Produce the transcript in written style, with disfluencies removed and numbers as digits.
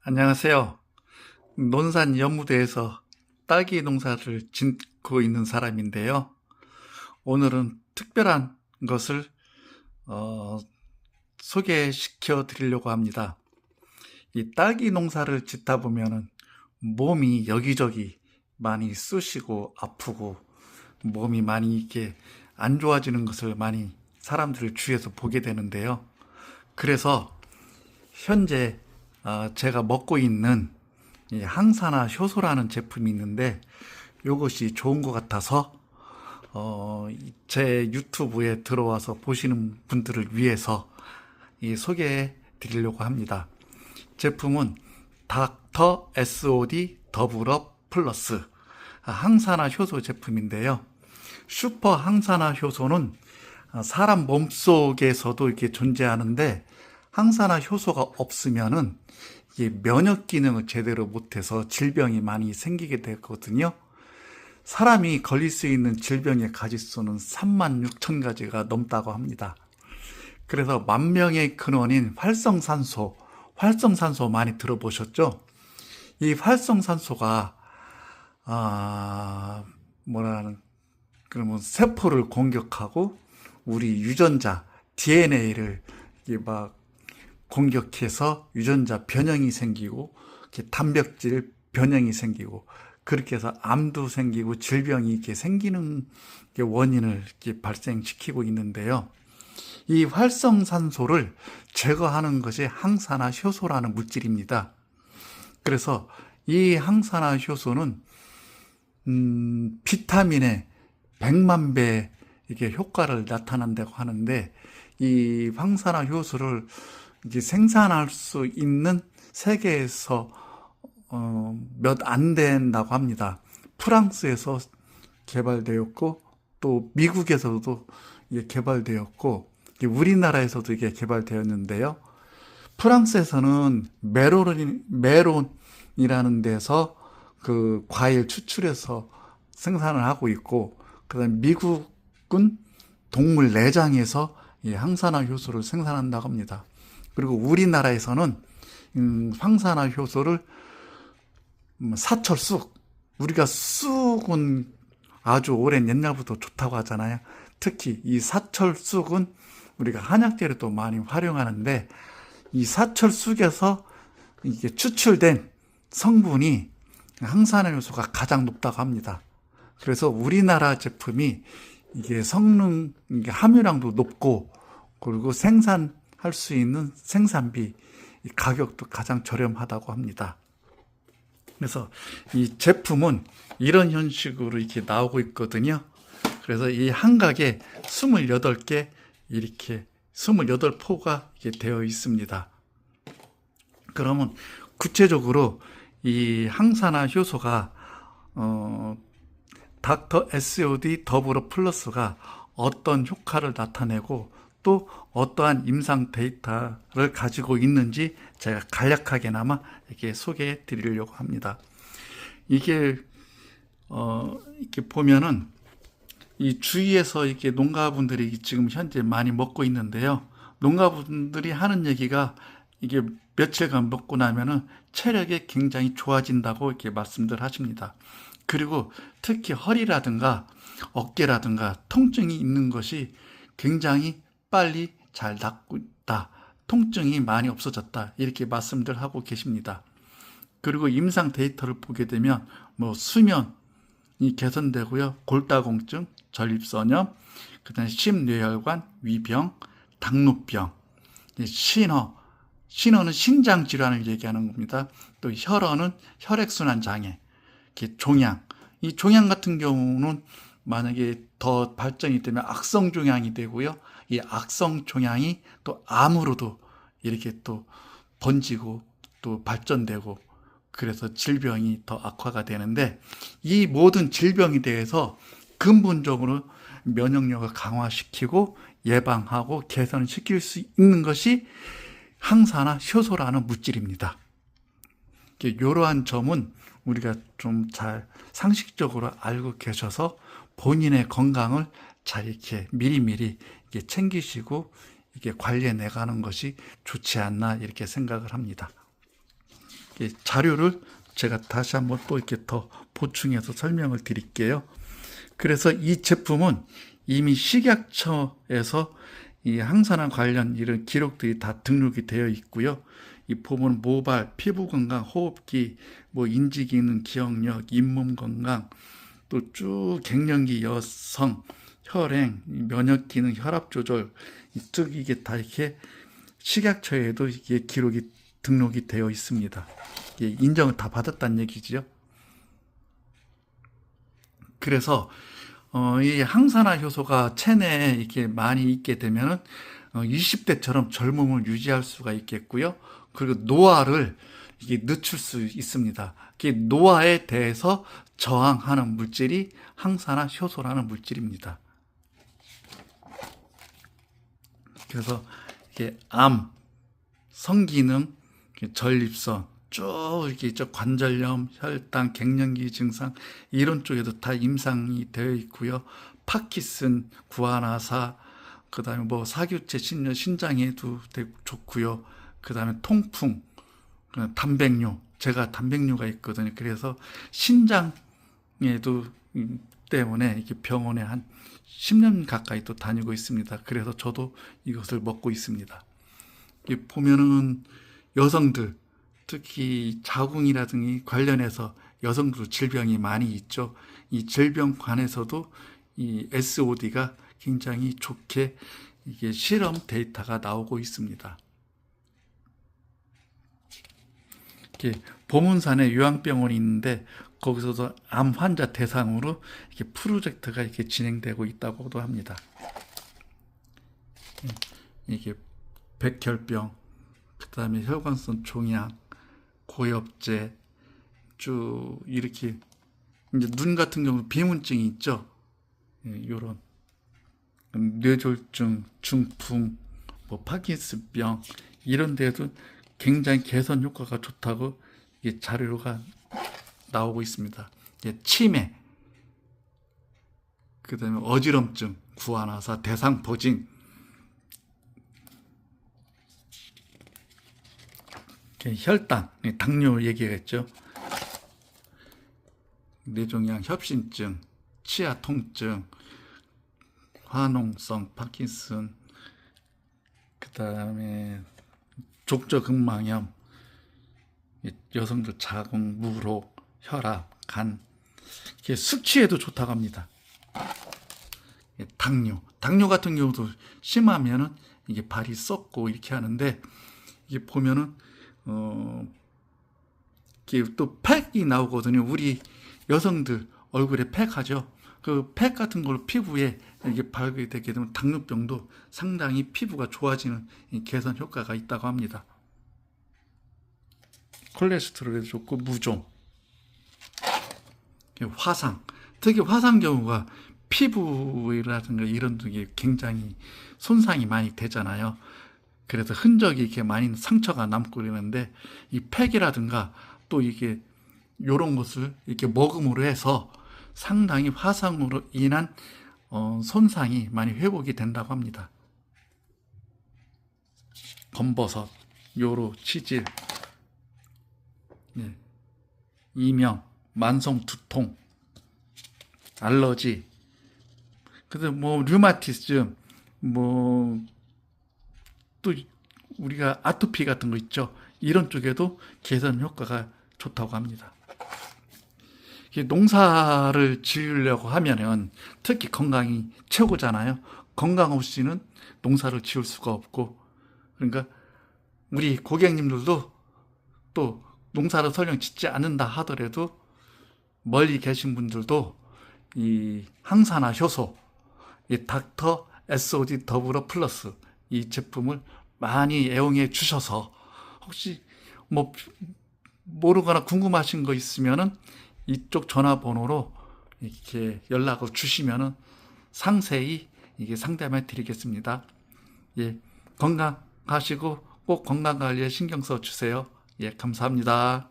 안녕하세요. 논산 연무대에서 딸기 농사를 짓고 있는 사람인데요. 오늘은 특별한 것을 어, 소개시켜 드리려고 합니다. 이 딸기 농사를 짓다 보면은 몸이 여기저기 많이 쑤시고 아프고 몸이 많이 이렇게 안 좋아지는 것을 많이 사람들을 주위에서 보게 되는데요. 그래서 현재 제가 먹고 있는 이 항산화 효소라는 제품이 있는데 이것이 좋은 것 같아서 제 유튜브에 들어와서 보시는 분들을 위해서 소개해 드리려고 합니다. 제품은 닥터 SOD 더블업 플러스 항산화 효소 제품인데요. 슈퍼 항산화 효소는 사람 몸속에서도 이렇게 존재하는데 항산화 효소가 없으면은 이게 면역 기능을 제대로 못해서 질병이 많이 생기게 되거든요. 사람이 걸릴 수 있는 질병의 가지수는 3만 6천 가지가 넘다고 합니다. 그래서 만명의 근원인 활성산소 많이 들어보셨죠? 이 활성산소가 그러면 세포를 공격하고 우리 유전자 DNA를 막 공격해서 유전자 변형이 생기고 단백질 변형이 생기고 그렇게 해서 암도 생기고 질병이 이렇게 생기는 원인을 이렇게 발생시키고 있는데요. 이 활성산소를 제거하는 것이 항산화 효소라는 물질입니다. 그래서 이 항산화 효소는 비타민의 100만 배 이게 효과를 나타낸다고 하는데 이 항산화 효소를 이제 생산할 수 있는 세계에서 몇 안 된다고 합니다. 프랑스에서 개발되었고 또 미국에서도 이게 개발되었고 우리나라에서도 이게 개발되었는데요. 프랑스에서는 메론이라는 데서 그 과일 추출해서 생산을 하고 있고, 그다음 미국은 동물 내장에서 이 항산화 효소를 생산한다고 합니다. 그리고 우리나라에서는 항산화 효소를 사철쑥, 우리가 쑥은 아주 오랜 옛날부터 좋다고 하잖아요. 특히 이 사철쑥은 우리가 한약재로도 많이 활용하는데 이 사철쑥에서 이게 추출된 성분이 항산화 효소가 가장 높다고 합니다. 그래서 우리나라 제품이 이게 성능 이게 함유량도 높고 그리고 생산할 수 있는 생산비 가격도 가장 저렴하다고 합니다. 그래서 이 제품은 이런 형식으로 이렇게 나오고 있거든요. 그래서 이 한 각에 28개 이렇게 28포가 이렇게 되어 있습니다. 그러면 구체적으로 이 항산화 효소가 닥터 SOD 더블업 플러스가 어떤 효과를 나타내고 또 어떠한 임상 데이터를 가지고 있는지 제가 간략하게나마 이렇게 소개해 드리려고 합니다. 이게 이렇게 보면은 이 주위에서 이렇게 농가분들이 지금 현재 많이 먹고 있는데요. 농가분들이 하는 얘기가 이게 며칠간 먹고 나면은 체력이 굉장히 좋아진다고 이렇게 말씀들 하십니다. 그리고 특히 허리라든가 어깨라든가 통증이 있는 것이 굉장히 빨리 잘 낫고 있다. 통증이 많이 없어졌다. 이렇게 말씀들 하고 계십니다. 그리고 임상 데이터를 보게 되면 수면이 개선되고요. 골다공증, 전립선염, 그다음에 심뇌혈관, 위병, 당뇨병, 신어는 신장 질환을 얘기하는 겁니다. 또 혈어는 혈액순환 장애, 종양. 이 종양 같은 경우는 만약에 더 발전이 되면 악성 종양이 되고요. 이 악성 종양이 또 암으로도 이렇게 또 번지고 또 발전되고 그래서 질병이 더 악화가 되는데 이 모든 질병에 대해서 근본적으로 면역력을 강화시키고 예방하고 개선시킬 수 있는 것이 항산화 효소라는 물질입니다. 이러한 점은 우리가 좀 잘 상식적으로 알고 계셔서 본인의 건강을 잘 이렇게 미리미리 이렇게 챙기시고 이게 관리해 나가는 것이 좋지 않나 이렇게 생각을 합니다. 자료를 제가 다시 한번 또 이렇게 더 보충해서 설명을 드릴게요. 그래서 이 제품은 이미 식약처에서 이 항산화 관련 이런 기록들이 다 등록이 되어 있고요. 이 보면 모발, 피부 건강, 호흡기, 뭐 인지 기능, 기억력, 잇몸 건강, 또 쭉 갱년기 여성, 혈행, 면역 기능, 혈압 조절, 쭉 이게 다 이렇게 식약처에도 이게 기록이 등록이 되어 있습니다. 인정을 다 받았다는 얘기죠. 그래서 이 항산화 효소가 체내에 이렇게 많이 있게 되면은 20대처럼 젊음을 유지할 수가 있겠고요. 그리고 노화를 이게 늦출 수 있습니다. 노화에 대해서 저항하는 물질이 항산화 효소라는 물질입니다. 그래서 이게 암, 성기능, 전립선, 쭉 이렇게 관절염, 혈당, 갱년기 증상 이런 쪽에도 다 임상이 되어 있고요. 파킨슨, 구안화사, 그다음에 뭐 사교체 신장, 신장에도 되게 좋고요. 그다음에 통풍, 단백뇨, 제가 단백뇨가 있거든요. 그래서 신장에도 때문에 이렇게 병원에 한 10년 가까이 또 다니고 있습니다. 그래서 저도 이것을 먹고 있습니다. 보면은 여성들, 특히 자궁이라든지 관련해서 여성들 질병이 많이 있죠. 이 질병관에서도 이 SOD가 굉장히 좋게 이게 실험 데이터가 나오고 있습니다. 이렇게 보문산에 요양병원이 있는데 거기서도 암 환자 대상으로 이렇게 프로젝트가 이렇게 진행되고 있다고도 합니다. 이게 백혈병, 그다음에 혈관성 종양, 고엽제, 쭉 이렇게 이제 눈 같은 경우 비문증이 있죠. 요런 뇌졸중, 중풍, 뭐 파킨슨병 이런 데도 굉장히 개선 효과가 좋다고 이게 자료가 나오고 있습니다. 치매, 그다음에 어지럼증, 구안화사, 대상포진, 혈당, 당뇨 얘기했죠. 뇌종양 협심증, 치아 통증, 화농성 파킨슨, 그다음에 족저근막염, 여성들 자궁, 무록, 혈압, 간, 이게 숙취에도 좋다고 합니다. 당뇨 같은 경우도 심하면은 이게 발이 썩고 이렇게 하는데 이게 보면은 이게 또 팩이 나오거든요. 우리 여성들 얼굴에 팩하죠. 그 팩 같은 걸로 피부에 이게 바르게 되게 되면 당뇨병도 상당히 피부가 좋아지는 개선 효과가 있다고 합니다. 콜레스테롤에도 좋고 무좀, 화상, 특히 화상 경우가 피부라든가 이런 게 굉장히 손상이 많이 되잖아요. 그래서 흔적이 이렇게 많이 상처가 남고 그러는데 이 팩이라든가 또 이게 요런 것을 이렇게 먹음으로 해서 상당히 화상으로 인한 손상이 많이 회복이 된다고 합니다. 검버섯, 요로, 치질, 이명, 만성 두통, 알러지, 그다음 뭐 류마티즘, 뭐 또 우리가 아토피 같은 거 있죠. 이런 쪽에도 개선 효과가 좋다고 합니다. 농사를 지으려고 하면은 특히 건강이 최고잖아요. 건강 없이는 농사를 지을 수가 없고, 그러니까 우리 고객님들도 또 농사를 설령 짓지 않는다 하더라도 멀리 계신 분들도 이 항산화 효소, 이 닥터 SOD 더블어 플러스 이 제품을 많이 애용해 주셔서 혹시 뭐 모르거나 궁금하신 거 있으면은 이쪽 전화번호로 이렇게 연락을 주시면은 상세히 이게 상담해 드리겠습니다. 건강하시고 꼭 건강 관리에 신경 써 주세요. 감사합니다.